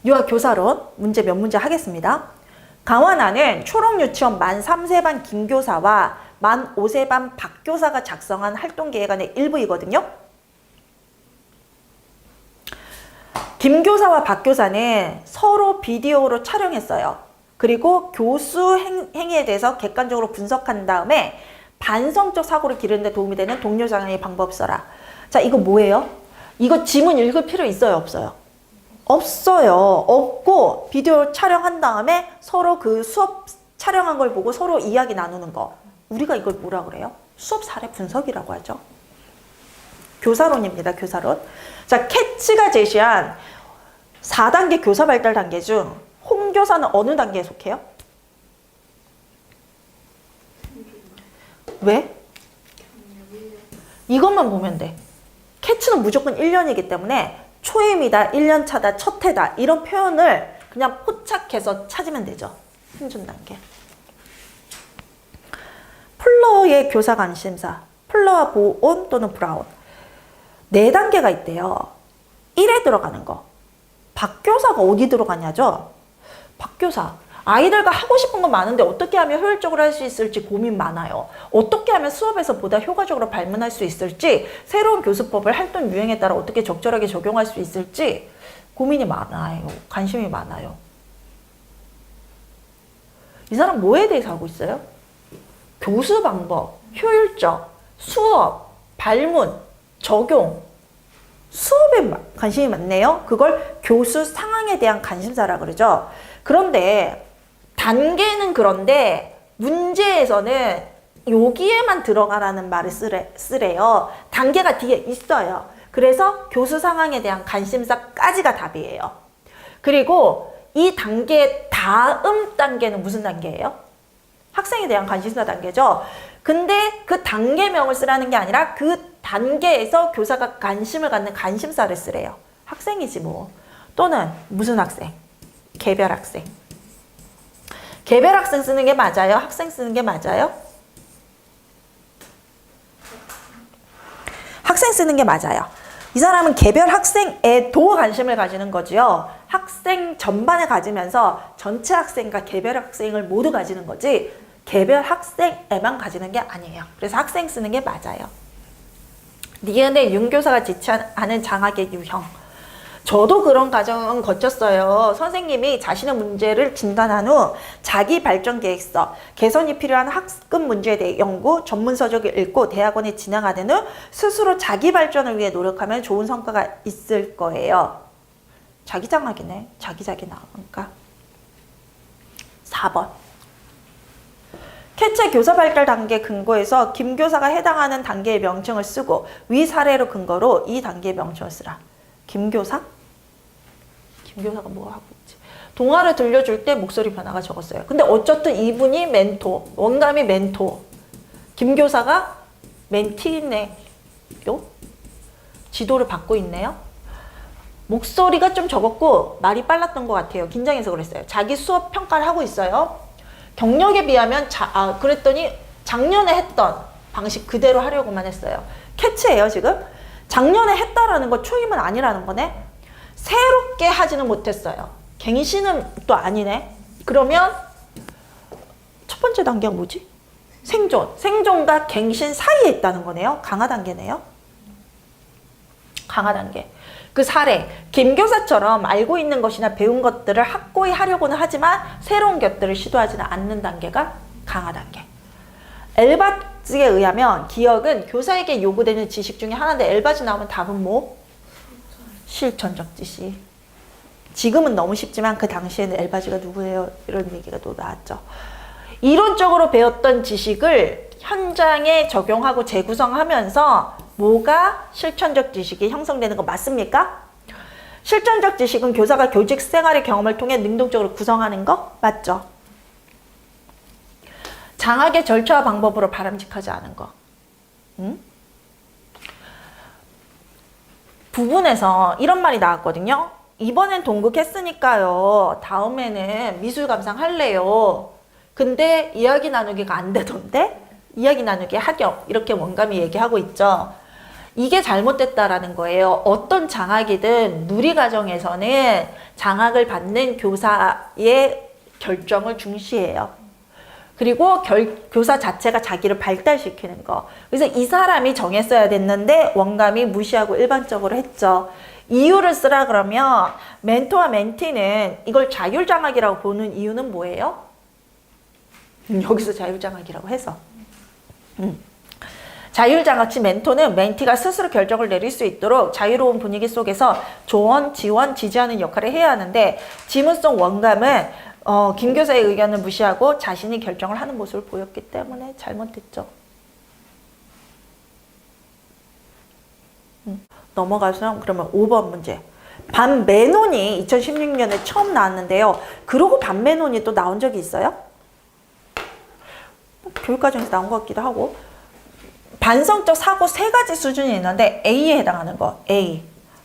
유아교사론 문제 몇 문제 하겠습니다. 강원안은 초록유치원 만 3세 반 김교사와 만 5세 반 박교사가 작성한 활동계획안의 일부이거든요. 김교사와 박교사는 서로 비디오로 촬영했어요. 그리고 교수 행위에 대해서 객관적으로 분석한 다음에 반성적 사고를 기르는 데 도움이 되는 동료장애의 방법 써라. 자, 이거 뭐예요? 이거 지문 읽을 필요 있어요, 없어요? 없어요. 없고 비디오 촬영한 다음에 서로 그 수업 촬영한 걸 보고 서로 이야기 나누는 거. 우리가 이걸 뭐라 그래요? 수업 사례 분석이라고 하죠. 교사론입니다. 교사론. 자, 캐치가 제시한 4단계 교사 발달 단계 중 홍교사는 어느 단계에 속해요? 왜? 이것만 보면 돼. 캐치는 무조건 1년이기 때문에 초임이다, 1년 차다, 첫 해다 이런 표현을 그냥 포착해서 찾으면 되죠. 힘준 단계. 플러의 교사 관심사, 플러와 보온 또는 브라운. 4단계가 있대요. 1에 들어가는 거. 박교사가 어디 들어가냐죠? 박교사. 아이들과 하고 싶은 건 많은데 어떻게 하면 효율적으로 할 수 있을지 고민 많아요. 어떻게 하면 수업에서 보다 효과적으로 발문할 수 있을지, 새로운 교수법을 활동 유행에 따라 어떻게 적절하게 적용할 수 있을지 고민이 많아요. 관심이 많아요. 이 사람 뭐에 대해서 하고 있어요? 교수 방법, 효율적, 수업, 발문, 적용. 수업에 관심이 많네요. 그걸 교수 상황에 대한 관심사라 그러죠. 그런데 단계는 그런데 문제에서는 여기에만 들어가라는 말을 쓰래요. 단계가 뒤에 있어요. 그래서 교수 상황에 대한 관심사까지가 답이에요. 그리고 이 단계 다음 단계는 무슨 단계예요? 학생에 대한 관심사 단계죠. 근데 그 단계명을 쓰라는 게 아니라 그 단계에서 교사가 관심을 갖는 관심사를 쓰래요. 학생이지 뭐. 또는 무슨 학생? 개별 학생. 개별 학생 쓰는 게 맞아요? 학생 쓰는 게 맞아요? 학생 쓰는 게 맞아요. 이 사람은 개별 학생에도 관심을 가지는 거지요. 학생 전반에 가지면서 전체 학생과 개별 학생을 모두 가지는 거지 개별 학생에만 가지는 게 아니에요. 그래서 학생 쓰는 게 맞아요. 니은의 윤교사가 지칭하는 장학의 유형. 저도 그런 과정은 거쳤어요. 선생님이 자신의 문제를 진단한 후 자기 발전 계획서, 개선이 필요한 학급 문제에 대해 연구, 전문 서적을 읽고 대학원에 진학하는 후 스스로 자기 발전을 위해 노력하면 좋은 성과가 있을 거예요. 자기 장학이네. 자기 나오니까. 4번. 캐치 교사 발달 단계 근거에서 김 교사가 해당하는 단계의 명칭을 쓰고 위 사례로 근거로 이 단계의 명칭을 쓰라. 김 교사? 김 교사가 뭐 하고 있지? 동화를 들려줄 때 목소리 변화가 적었어요. 근데 어쨌든 이분이 멘토, 원감이 멘토. 김 교사가 멘티네요. 지도를 받고 있네요. 목소리가 좀 적었고 말이 빨랐던 것 같아요. 긴장해서 그랬어요. 자기 수업 평가를 하고 있어요. 경력에 비하면 그랬더니 작년에 했던 방식 그대로 하려고만 했어요. 캐치예요 지금. 작년에 했다라는 거 초임은 아니라는 거네. 새롭게 하지는 못했어요. 갱신은 또 아니네. 그러면 첫 번째 단계가 뭐지? 생존. 생존과 갱신 사이에 있다는 거네요. 강화 단계네요. 강화 단계. 그 사례, 김 교사처럼 알고 있는 것이나 배운 것들을 확고히 하려고는 하지만 새로운 것들을 시도하지는 않는 단계가 강화 단계. 엘바즈에 의하면 기억은 교사에게 요구되는 지식 중에 하나인데 엘바즈 나오면 답은 뭐? 실천적 지식. 지금은 너무 쉽지만 그 당시에는 엘바즈가 누구예요? 이런 얘기가 또 나왔죠. 이론적으로 배웠던 지식을 현장에 적용하고 재구성하면서 뭐가 실천적 지식이 형성되는 거 맞습니까? 실천적 지식은 교사가 교직 생활의 경험을 통해 능동적으로 구성하는 거 맞죠? 장학의 절차와 방법으로 바람직하지 않은 거. 부분에서 이런 말이 나왔거든요. 이번엔 동국했으니까요. 다음에는 미술 감상 할래요. 근데 이야기 나누기가 안 되던데? 이야기 나누기 하격 이렇게 원감이 얘기하고 있죠. 이게 잘못됐다라는 거예요. 어떤 장학이든 누리과정에서는 장학을 받는 교사의 결정을 중시해요. 그리고 교사 자체가 자기를 발달시키는 거. 그래서 이 사람이 정했어야 됐는데 원감이 무시하고 일반적으로 했죠. 이유를 쓰라 그러면 멘토와 멘티는 이걸 자율장학이라고 보는 이유는 뭐예요? 여기서 자율장학이라고 해서. 자율장학치 멘토는 멘티가 스스로 결정을 내릴 수 있도록 자유로운 분위기 속에서 조언, 지원, 지지하는 역할을 해야 하는데 지문성 원감은 김 교사의 의견을 무시하고 자신이 결정을 하는 모습을 보였기 때문에 잘못됐죠. 넘어가서 그러면 5번 문제. 반매논이 2016년에 처음 나왔는데요. 그러고 반매논이 또 나온 적이 있어요? 교육과정에서 나온 것 같기도 하고. 반성적 사고 3가지 수준이 있는데 A에 해당하는 거. A.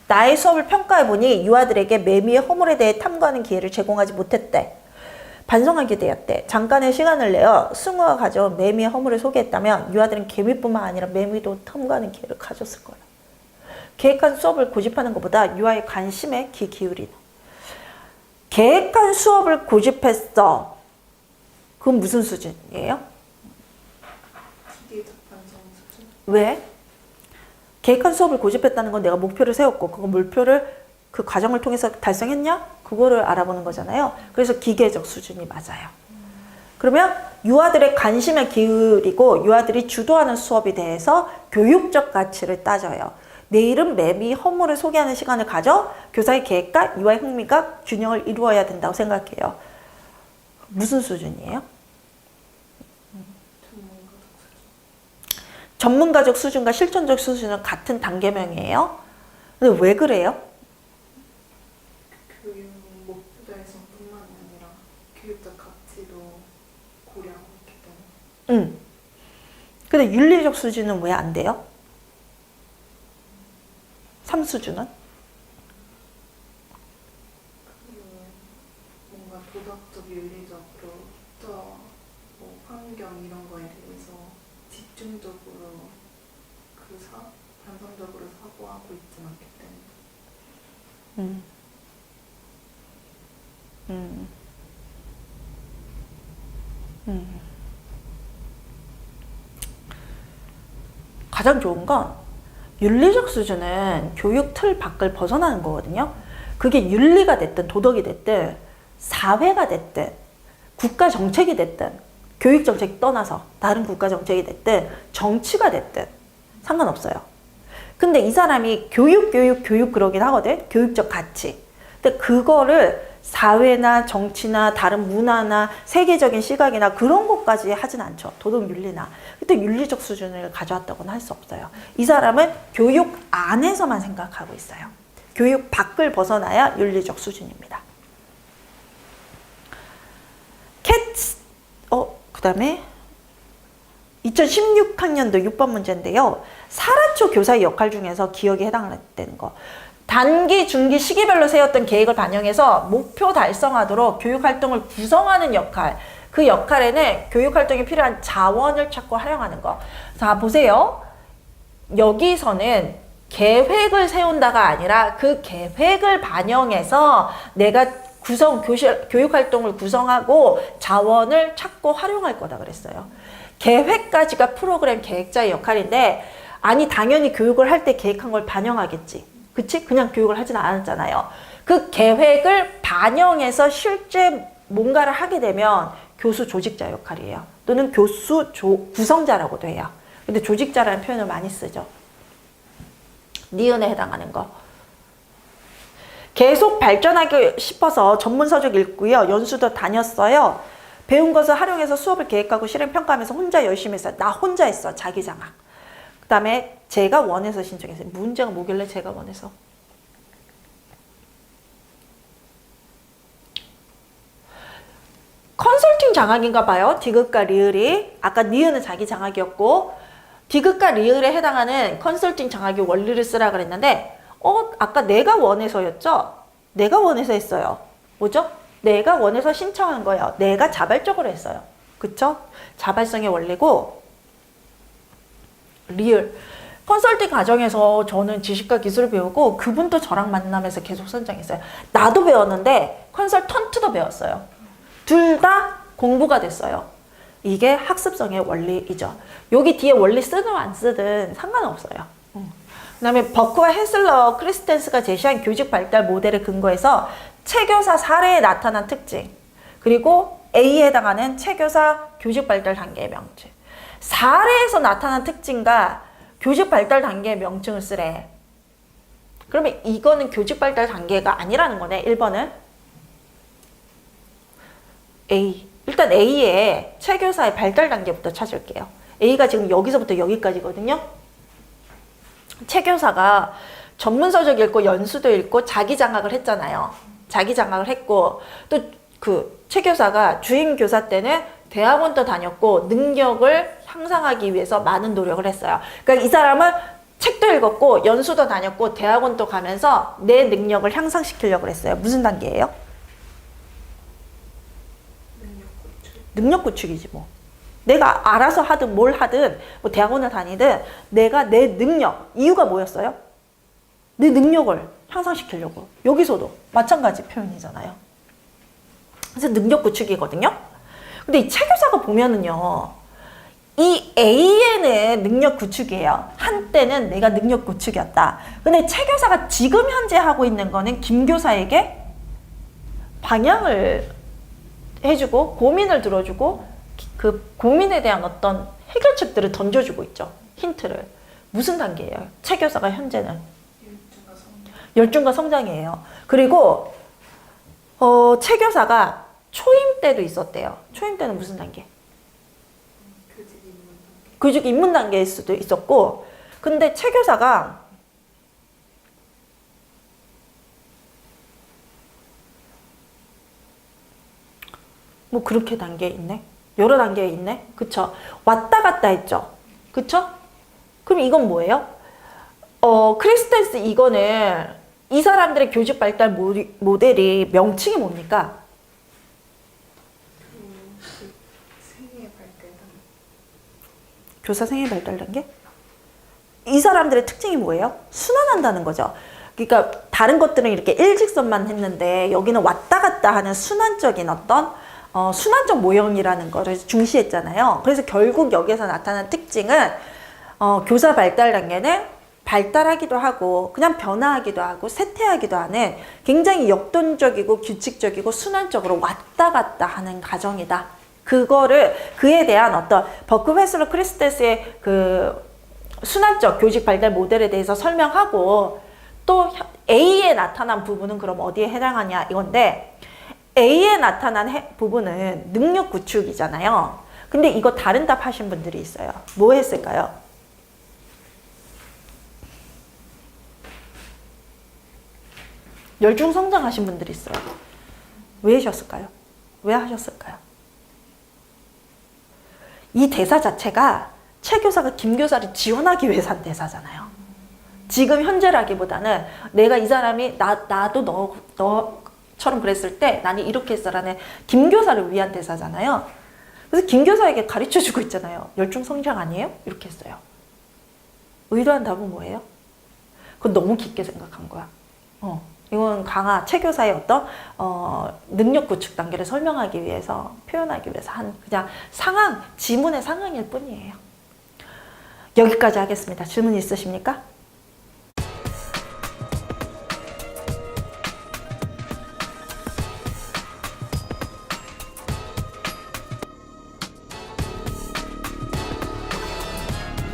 나의 수업을 평가해보니 유아들에게 매미의 허물에 대해 탐구하는 기회를 제공하지 못했대. 반성하게 되었대. 잠깐의 시간을 내어 승우가 가져온 매미의 허물을 소개했다면 유아들은 개미뿐만 아니라 매미도 탐구하는 기회를 가졌을 거야. 계획한 수업을 고집하는 것보다 유아의 관심에 귀 기울이는. 계획한 수업을 고집했어. 그건 무슨 수준이에요? 왜? 계획한 수업을 고집했다는 건 내가 목표를 세웠고 그 목표를 그 과정을 통해서 달성했냐? 그거를 알아보는 거잖아요. 그래서 기계적 수준이 맞아요. 그러면 유아들의 관심에 기울이고 유아들이 주도하는 수업에 대해서 교육적 가치를 따져요. 내일은 매미 허물을 소개하는 시간을 가져 교사의 계획과 유아의 흥미가 균형을 이루어야 된다고 생각해요. 무슨 수준이에요? 전문가적 수준과 실천적 수준은 같은 단계명이에요. 근데 왜 그래요? 교육 목표 달성뿐만 아니라 교육적 가치도 고려하고 있기 때문에. 근데 윤리적 수준은 왜 안 돼요? 3수준은? 뭔가 도덕적, 윤리적으로 또 뭐 환경 이런 거에 대해서 집중적으로 반성적으로 사고하고 있지 않기 때문에. 가장 좋은 건 윤리적 수준은 교육 틀 밖을 벗어나는 거거든요. 그게 윤리가 됐든 도덕이 됐든 사회가 됐든 국가 정책이 됐든 교육 정책이 떠나서 다른 국가 정책이 됐든 정치가 됐든 상관없어요. 근데 이 사람이 교육 그러긴 하거든. 교육적 가치. 근데 그거를 사회나 정치나 다른 문화나 세계적인 시각이나 그런 것까지 하진 않죠. 도덕 윤리나. 그때 윤리적 수준을 가져왔다고는 할 수 없어요. 이 사람은 교육 안에서만 생각하고 있어요. 교육 밖을 벗어나야 윤리적 수준입니다. 그 다음에 2016학년도 6번 문제인데요. 사라초 교사의 역할 중에서 기억에 해당되는 거. 단기, 중기, 시기별로 세웠던 계획을 반영해서 목표 달성하도록 교육활동을 구성하는 역할. 그 역할에는 교육활동에 필요한 자원을 찾고 활용하는 거. 자, 보세요. 여기서는 계획을 세운다가 아니라 그 계획을 반영해서 내가 교육활동을 구성하고 자원을 찾고 활용할 거다 그랬어요. 계획까지가 프로그램 계획자의 역할인데, 아니 당연히 교육을 할 때 계획한 걸 반영하겠지. 그치? 그냥 교육을 하진 않았잖아요. 그 계획을 반영해서 실제 뭔가를 하게 되면 교수 조직자 역할이에요. 또는 교수 구성자라고도 해요. 근데 조직자라는 표현을 많이 쓰죠. 니은에 해당하는 거. 계속 발전하고 싶어서 전문 서적 읽고요. 연수도 다녔어요. 배운 것을 활용해서 수업을 계획하고 실행 평가하면서 혼자 열심히 했어요. 나 혼자 했어. 자기 장악. 그 다음에 제가 원해서 신청했어요. 문제가 뭐길래 제가 원해서. 컨설팅 장학인가 봐요. 디귿과 리을이. 아까 니은은 자기 장학이었고 디귿과 리을에 해당하는 컨설팅 장학의 원리를 쓰라 그랬는데 아까 내가 원해서였죠? 내가 원해서 했어요. 뭐죠? 내가 원해서 신청한 거예요. 내가 자발적으로 했어요. 그쵸? 자발성의 원리고 리을. 컨설팅 과정에서 저는 지식과 기술을 배우고 그분도 저랑 만나면서 계속 성장했어요. 나도 배웠는데 컨설턴트도 배웠어요. 둘 다 공부가 됐어요. 이게 학습성의 원리이죠. 여기 뒤에 원리 쓰든 안 쓰든 상관없어요. 그 다음에 버크와 헤슬러, 크리스텐스가 제시한 교직 발달 모델에 근거해서 체교사 사례에 나타난 특징, 그리고 A에 해당하는 체교사 교직 발달 단계의 명칭. 사례에서 나타난 특징과 교직 발달 단계의 명칭을 쓰래. 그러면 이거는 교직 발달 단계가 아니라는 거네. 1번은 A. 일단 A의 체교사의 발달 단계부터 찾을게요. A가 지금 여기서부터 여기까지거든요. 체교사가 전문서적 읽고 연수도 읽고 자기장학을 했잖아요. 자기장학을 했고 또 그 체교사가 주임교사 때는 대학원도 다녔고 능력을 향상하기 위해서 많은 노력을 했어요. 그러니까 이 사람은 책도 읽었고 연수도 다녔고 대학원도 가면서 내 능력을 향상시키려고 했어요. 무슨 단계예요? 능력 구축이지 뭐. 내가 알아서 하든 뭘 하든 뭐 대학원을 다니든 내가 내 능력, 이유가 뭐였어요? 내 능력을 향상시키려고. 여기서도 마찬가지 표현이잖아요. 그래서 능력 구축이거든요. 근데 이 체교사가 보면은요, 이 A에는 능력 구축이에요. 한때는 내가 능력 구축이었다. 근데 체교사가 지금 현재 하고 있는 거는 김교사에게 방향을 해주고 고민을 들어주고 그 고민에 대한 어떤 해결책들을 던져주고 있죠. 힌트를. 무슨 단계예요? 체교사가 현재는 열중과 성장이에요. 그리고 체교사가 초임 때도 있었대요. 초임 때는 무슨 단계? 교직 입문 단계일 수도 있었고, 근데 체교사가 뭐 그렇게 단계에 있네. 여러 단계에 있네. 그쵸? 왔다 갔다 했죠. 그쵸? 그럼 이건 뭐예요? 크리스텐스 이거는 이 사람들의 교직 발달 모델이 명칭이 뭡니까? 생애 발달 단계. 교사 생애 발달 단계? 이 사람들의 특징이 뭐예요? 순환한다는 거죠. 그러니까 다른 것들은 이렇게 일직선만 했는데 여기는 왔다 갔다 하는 순환적인 어떤 순환적 모형이라는 거를 중시했잖아요. 그래서 결국 여기에서 나타난 특징은 교사 발달 단계는 발달하기도 하고 그냥 변화하기도 하고 쇠퇴하기도 하는 굉장히 역동적이고 규칙적이고 순환적으로 왔다 갔다 하는 과정이다. 그거를 그에 대한 어떤 버크, 헤슬러, 크리스텐스의 그 순환적 교직 발달 모델에 대해서 설명하고 또 A에 나타난 부분은 그럼 어디에 해당하냐 이건데 A에 나타난 부분은 능력 구축이잖아요. 근데 이거 다른 답 하신 분들이 있어요. 뭐 했을까요? 열중 성장하신 분들이 있어요. 왜 하셨을까요? 왜 하셨을까요? 이 대사 자체가 최 교사가 김 교사를 지원하기 위해서 한 대사잖아요. 지금 현재라기보다는 내가 이 사람이 나도 너처럼 그랬을 때 나는 이렇게 했어라는 김 교사를 위한 대사잖아요. 그래서 김 교사에게 가르쳐주고 있잖아요. 열중 성장 아니에요? 이렇게 했어요. 의도한 답은 뭐예요? 그건 너무 깊게 생각한 거야. 이건 강화 최 교사의 어떤 능력 구축 단계를 설명하기 위해서 표현하기 위해서 한 그냥 상황, 지문의 상황일 뿐이에요. 여기까지 하겠습니다. 질문 있으십니까?